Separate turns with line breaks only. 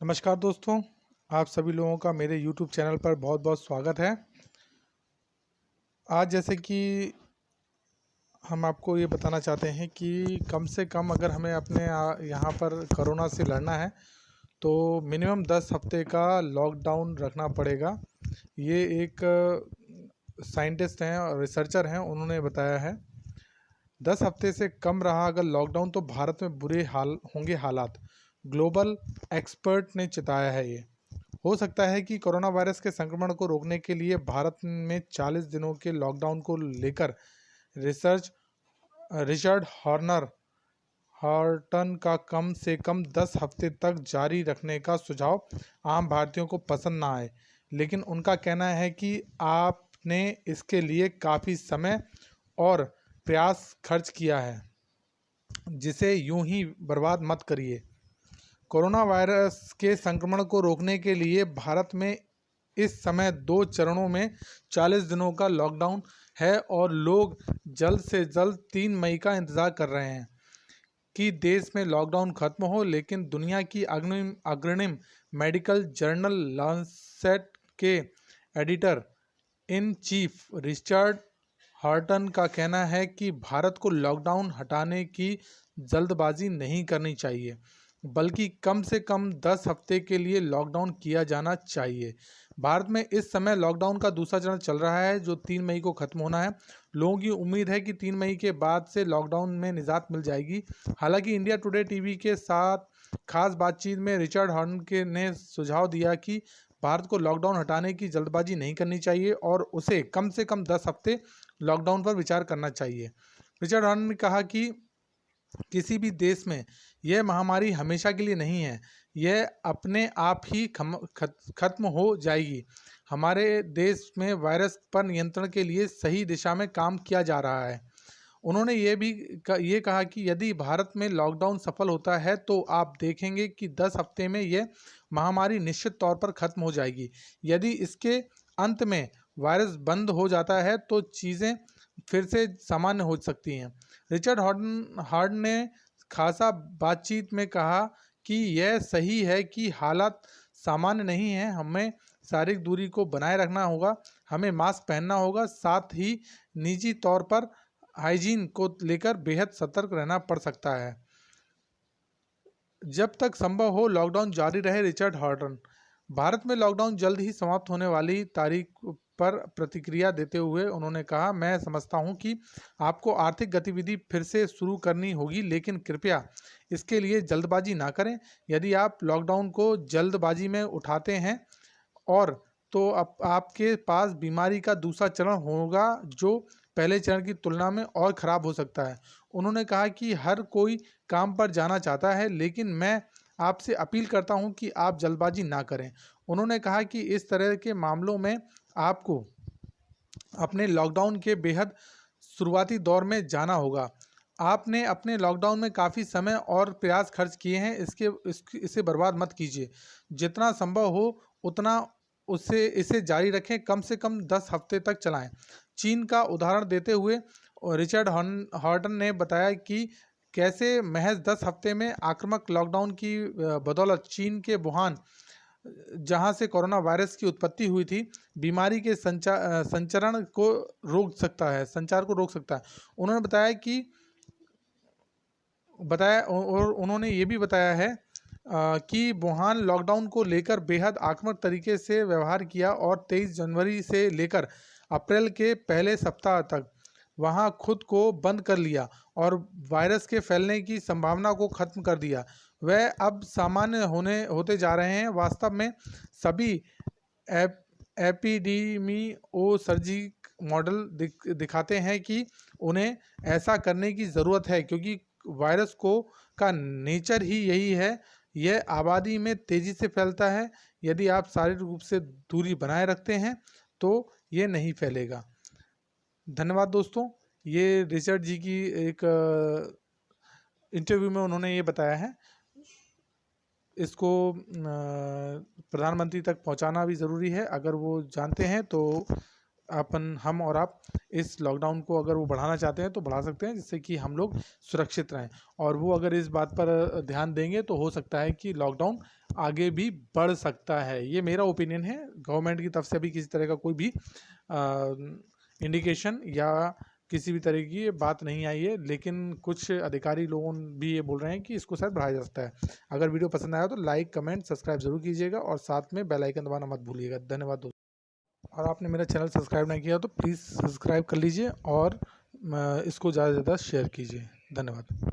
नमस्कार दोस्तों, आप सभी लोगों का मेरे YouTube चैनल पर बहुत बहुत स्वागत है। आज जैसे कि हम आपको ये बताना चाहते हैं कि कम से कम अगर हमें अपने यहाँ पर कोरोना से लड़ना है तो मिनिमम 10 हफ्ते का लॉकडाउन रखना पड़ेगा। ये एक साइंटिस्ट हैं और रिसर्चर हैं, उन्होंने बताया है। 10 हफ्ते से कम रहा अगर लॉकडाउन तो भारत में बुरे हाल होंगे हालात। ग्लोबल एक्सपर्ट ने चिताया है ये। हो सकता है कि कोरोना वायरस के संक्रमण को रोकने के लिए भारत में 40 दिनों के लॉकडाउन को लेकर रिचर्ड हॉर्टन का कम से कम 10 हफ्ते तक जारी रखने का सुझाव आम भारतीयों को पसंद ना आए, लेकिन उनका कहना है कि आपने इसके लिए काफ़ी समय और प्रयास खर्च किया है, जिसे यूं ही बर्बाद मत करिए। कोरोना वायरस के संक्रमण को रोकने के लिए भारत में इस समय 2 चरणों में 40 दिनों का लॉकडाउन है और लोग जल्द से जल्द 3 मई का इंतज़ार कर रहे हैं कि देश में लॉकडाउन खत्म हो। लेकिन दुनिया की अग्रणीय मेडिकल जर्नल लैंसेट के editor in chief Richard Horton का कहना है कि भारत को लॉकडाउन हटाने की जल्दबाजी नहीं करनी चाहिए, बल्कि कम से कम 10 हफ्ते के लिए लॉकडाउन किया जाना चाहिए। भारत में इस समय लॉकडाउन का दूसरा चरण चल रहा है, जो 3 मई को खत्म होना है। लोगों की उम्मीद है कि 3 मई के बाद से लॉकडाउन में निजात मिल जाएगी। हालांकि इंडिया टुडे टीवी के साथ खास बातचीत में रिचर्ड हॉर्टन ने सुझाव दिया कि भारत को लॉकडाउन हटाने की जल्दबाजी नहीं करनी चाहिए और उसे कम से कम 10 हफ्ते लॉकडाउन पर विचार करना चाहिए। रिचर्ड हॉर्टन ने कहा कि किसी भी देश में यह महामारी हमेशा के लिए नहीं है, यह अपने आप ही खत्म हो जाएगी। हमारे देश में वायरस पर नियंत्रण के लिए सही दिशा में काम किया जा रहा है। उन्होंने ये कहा कि यदि भारत में लॉकडाउन सफल होता है तो आप देखेंगे कि 10 हफ्ते में यह महामारी निश्चित तौर पर खत्म हो जाएगी। यदि इसके अंत में वायरस बंद हो जाता है तो चीज़ें फिर से सामान्य हो सकती हैं। रिचर्ड हार्ड ने खासा बातचीत में कहा कि यह सही है कि हालात सामान्य नहीं हैं, हमें शारीरिक दूरी को बनाए रखना होगा, हमें मास्क पहनना होगा, साथ ही निजी तौर पर हाइजीन को लेकर बेहद सतर्क रहना पड़ सकता है। जब तक संभव हो लॉकडाउन जारी रहे। Richard Horton. भारत में लॉकडाउन जल्द ही समाप्त होने वाली तारीख पर प्रतिक्रिया देते हुए उन्होंने कहा, मैं समझता हूं कि आपको आर्थिक गतिविधि फिर से शुरू करनी होगी, लेकिन कृपया इसके लिए जल्दबाजी ना करें। यदि आप लॉकडाउन को जल्दबाजी में उठाते हैं और तो आपके पास बीमारी का दूसरा चरण होगा जो पहले चरण की तुलना में और ख़राब हो सकता है। उन्होंने कहा कि हर कोई काम पर जाना चाहता है, लेकिन मैं आपसे अपील करता हूं कि आप जल्दबाजी ना करें। उन्होंने कहा कि इस तरह के मामलों में आपको अपने लॉकडाउन के बेहद शुरुआती दौर में जाना होगा। आपने अपने लॉकडाउन में काफ़ी समय और प्रयास खर्च किए हैं, इसे बर्बाद मत कीजिए। जितना संभव हो उतना इसे जारी रखें, कम से कम 10 हफ्ते तक चलाएं। चीन का उदाहरण देते हुए रिचर्ड हॉर्टन ने बताया कि कैसे महज 10 हफ्ते में आक्रामक लॉकडाउन की बदौलत चीन के वुहान, जहां से कोरोना वायरस की उत्पत्ति हुई थी, बीमारी के संचार को रोक सकता है। उन्होंने बताया और उन्होंने ये भी बताया है कि वुहान लॉकडाउन को लेकर बेहद आक्रामक तरीके से व्यवहार किया और 23 जनवरी से लेकर अप्रैल के पहले सप्ताह तक वहां खुद को बंद कर लिया और वायरस के फैलने की संभावना को खत्म कर दिया। वह अब सामान्य होते जा रहे हैं। वास्तव में सभी एपिडेमियोलॉजिक मॉडल दिखाते हैं कि उन्हें ऐसा करने की ज़रूरत है, क्योंकि वायरस का नेचर ही यही है। यह आबादी में तेज़ी से फैलता है। यदि आप शारीरिक रूप से दूरी बनाए रखते हैं तो ये नहीं फैलेगा। धन्यवाद दोस्तों। ये रिचर्ड जी की एक इंटरव्यू में उन्होंने ये बताया है। इसको प्रधानमंत्री तक पहुंचाना भी ज़रूरी है। अगर वो जानते हैं तो हम और आप इस लॉकडाउन को अगर वो बढ़ाना चाहते हैं तो बढ़ा सकते हैं, जिससे कि हम लोग सुरक्षित रहें। और वो अगर इस बात पर ध्यान देंगे तो हो सकता है कि लॉकडाउन आगे भी बढ़ सकता है। ये मेरा ओपिनियन है। गवर्नमेंट की तरफ से अभी किसी तरह का कोई भी इंडिकेशन या किसी भी तरह की ये बात नहीं आई है, लेकिन कुछ अधिकारी लोगों भी ये बोल रहे हैं कि इसको शायद बढ़ाया जा सकता है। अगर वीडियो पसंद आया तो लाइक, कमेंट, सब्सक्राइब जरूर कीजिएगा और साथ में बेल आइकन दबाना मत भूलिएगा। धन्यवाद दोस्तों। और आपने मेरा चैनल सब्सक्राइब नहीं किया तो प्लीज़ सब्सक्राइब कर लीजिए और इसको ज़्यादा से ज़्यादा शेयर कीजिए। धन्यवाद।